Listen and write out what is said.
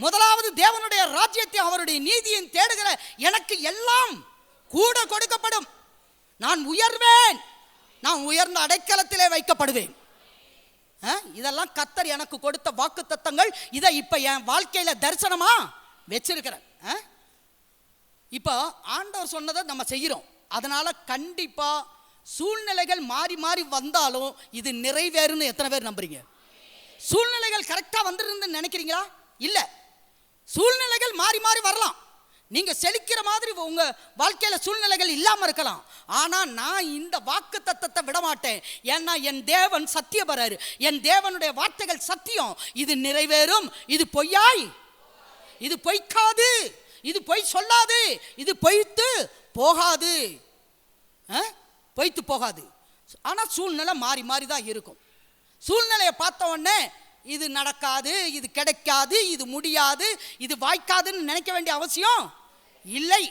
முதலாவது தேவனுடைய ராஜ்யத்தை அவருடைய நீதியும் தேடுகிற எனக்கு எல்லாம் கூட கொடுக்கப்படும். நான் உயர்வேன், நான் உயர்ந்த அடைக்கலத்திலே வைக்கப்படுவேன். இதெல்லாம் கர்த்தர் எனக்கு கொடுத்த வாக்கு தத்தங்கள். இதை இப்ப என் வாழ்க்கையில தரிசனமா வச்சிருக்கிறேன். இப்போ ஆண்டவர் சொன்னதை நம்ம செய்கிறோம். அதனால கண்டிப்பா சூழ்நிலைகள் மாறி மாறி வந்தாலும் இது நிறைவேறுன்னு எத்தனை பேர் நம்புறீங்க? சூழ்நிலைகள் கரெக்டா வந்துருந்து நினைக்கிறீங்களா? இல்ல, சூழ்நிலைகள் மாறி மாறி வரலாம். நீங்க செழிக்கிற மாதிரி உங்க வாழ்க்கையில சூழ்நிலைகள் இல்லாம இருக்கலாம். ஆனா நான் இந்த வாக்கு தத்தத்தை விட மாட்டேன். ஏன்னா என் தேவன் சத்தியபரர், என் தேவனுடைய வார்த்தைகள் சத்தியம். இது நிறைவேறும். இது பொய்யாய், இது பொய்க்காது, இது பொய் சொல்லாது, இது பொய்த்து போகாது, பொய்த்து போகாது. ஆனா சூழ்நிலை மாறி மாறி தான் இருக்கும். சூழ்நிலையை பார்த்த உடனே இது நடக்காது, இது கிடைக்காது, இது முடியாது, இது வாய்க்காதுன்னு நினைக்க வேண்டிய அவசியம் இல்லை.